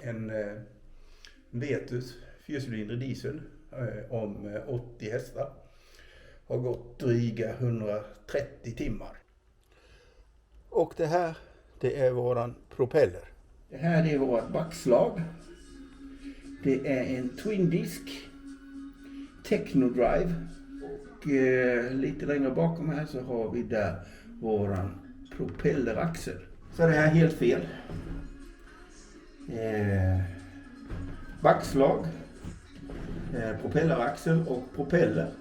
en Vetus fyrcylindrig diesel om 80 hästar. Har gått dryga 130 timmar. Och det här, det är våran propeller. Det här är vårt backslag. Det är en Twin Disc Technodrive. Och lite längre bakom här så har vi där våran propelleraxel. Så det här är helt fel. Backslag, propelleraxel och propeller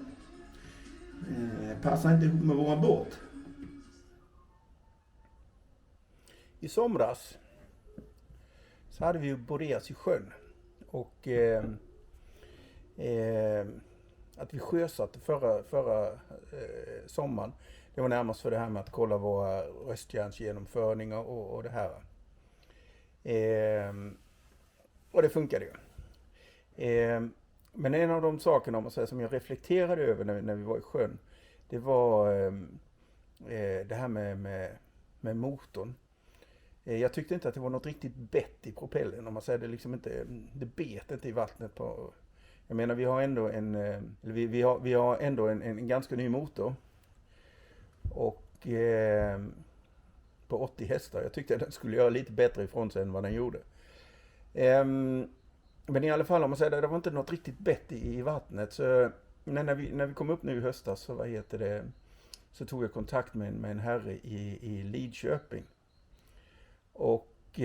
passar inte ihop med våran båt. I somras så hade vi ju Boreas i sjön och att vi sjösatte förra sommaren, det var närmast för det här med att kolla våra röstjärnsgenomförningar och det här. Och det funkade ju. Men en av de sakerna, om man säger, som jag reflekterade över när vi var i sjön, det var det här med motorn. Jag tyckte inte att det var något riktigt bett i propellen, om man säger det liksom inte, det bet inte i vattnet på. Jag menar, vi har ändå en ganska ny motor. Och på 80 hästar. Jag tyckte att den skulle göra lite bättre ifrån sig än vad den gjorde. Men i alla fall, om man säger det var inte något riktigt bett i vattnet. Så när vi kom upp nu i höstas så tog jag kontakt med en herre i Lidköping. Och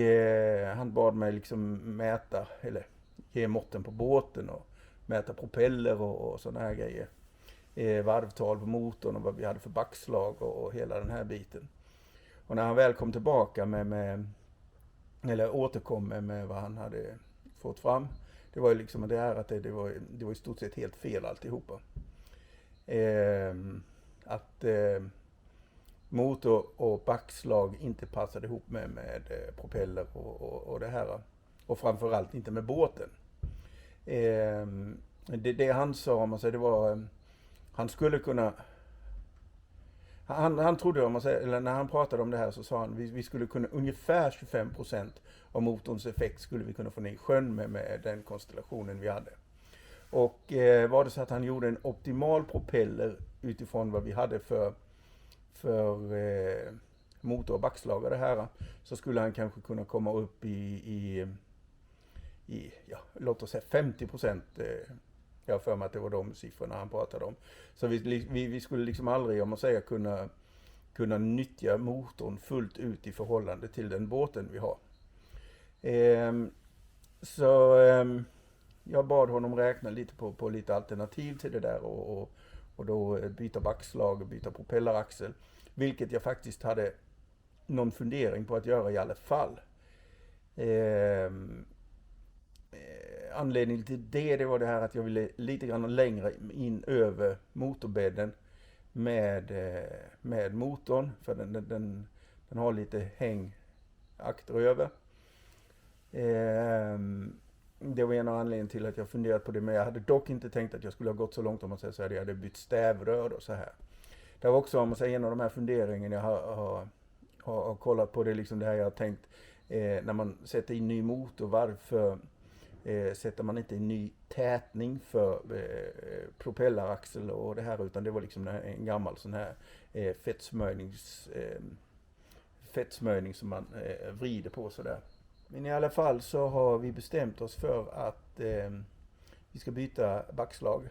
han bad mig liksom mäta, eller ge måtten på båten och mäta propeller och sådana här grejer. Varvtal på motorn och vad vi hade för backslag och hela den här biten. Och när han väl kom tillbaka eller återkom med vad han hade fått fram, det var ju liksom det här att det var i stort sett helt fel alltihopa. Att motor och backslag inte passade ihop med propeller och det här. Och framförallt inte med båten. Det han sa, om man säger, det var han skulle kunna, han trodde, om man säger, eller när han pratade om det här så sa han vi skulle kunna ungefär 25% av motorns effekt skulle vi kunna få ner i sjön med den konstellationen vi hade. Och var det så att han gjorde en optimal propeller utifrån vad vi hade för motor och backslag och det här, så skulle han kanske kunna komma upp i låt oss säga 50%. Jag har för mig att det var de siffrorna han pratade om. Så vi skulle liksom aldrig, om man säger, kunna nyttja motorn fullt ut i förhållande till den båten vi har. Så jag bad honom räkna lite på lite alternativ till det där och då byta backslag och byta propelleraxel. Vilket jag faktiskt hade någon fundering på att göra i alla fall. Anledningen till det var det här att jag ville lite grann längre in över motorbädden med motorn. För den har lite häng akteröver. Det var en av anledningen till att jag funderat på det, men jag hade dock inte tänkt att jag skulle ha gått så långt, om man säger så här, jag hade bytt stävrör och så här. Det var också, om man säger, en av de här funderingarna jag har kollat på, det liksom det här jag har tänkt, när man sätter in ny motor, varför sätter man inte en ny tätning för propelleraxel och det här, utan det var liksom en gammal sån här fettsmörjning som man vrider på sådär. Men i alla fall så har vi bestämt oss för att vi ska byta backslag.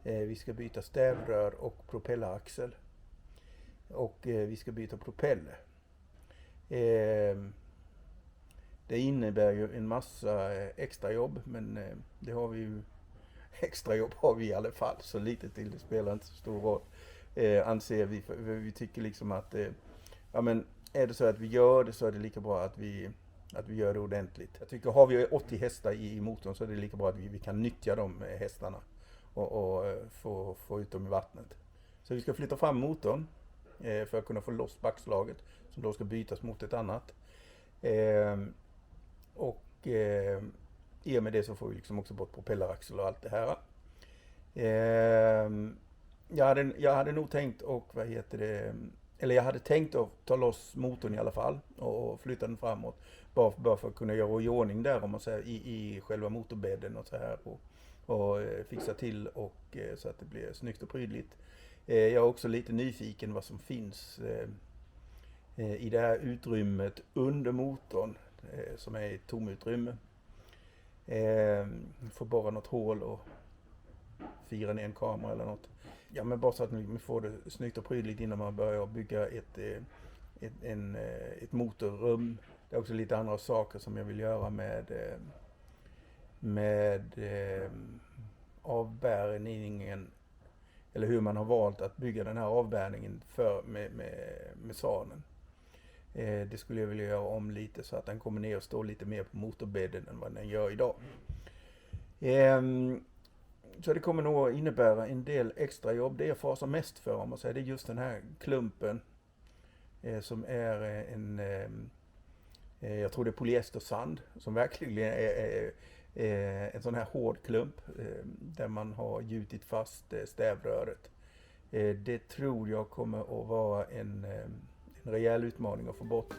Vi ska byta stävrör och propelleraxel. Och vi ska byta propeller. Det innebär ju en massa extra jobb, men det har vi ju, extra jobb har vi i alla fall, så lite till det spelar inte så stor roll, anser vi. För vi tycker liksom att ja, men är det så att vi gör det, så är det lika bra att vi gör det ordentligt. Jag tycker, har vi 80 hästar i motorn, så är det lika bra att vi kan nyttja de hästarna och få ut dem i vattnet. Så vi ska flytta fram motorn för att kunna få loss backslaget, som då ska bytas mot ett annat. Och i och med det så får vi liksom också bort propelleraxel och allt det här. Jag hade nog tänkt och eller jag hade tänkt att ta loss motorn i alla fall och flytta den framåt. Bara för att kunna göra i ordning där, om man säger, i själva motorbädden och så här. Och fixa till och så att det blir snyggt och prydligt. Jag är också lite nyfiken vad som finns i det här utrymmet under motorn, som är ett tomutrymme. Får bara något hål och fira ner en kamera eller något. Ja, men bara så att vi får det snyggt och prydligt innan man börjar bygga ett motorrum. Det är också lite andra saker som jag vill göra med avbärgningen, eller hur man har valt att bygga den här avbärgningen med Svanen. Det skulle jag vilja göra om lite så att den kommer ner och står lite mer på motorbädden än vad den gör idag. Så det kommer nog innebära en del extra jobb. Det jag fasar mest för, om man säger, det är just den här klumpen som är jag tror det är polyestersand som verkligen är en sån här hård klump där man har gjutit fast stävröret. Det tror jag kommer att vara en rejäl utmaning att få bort.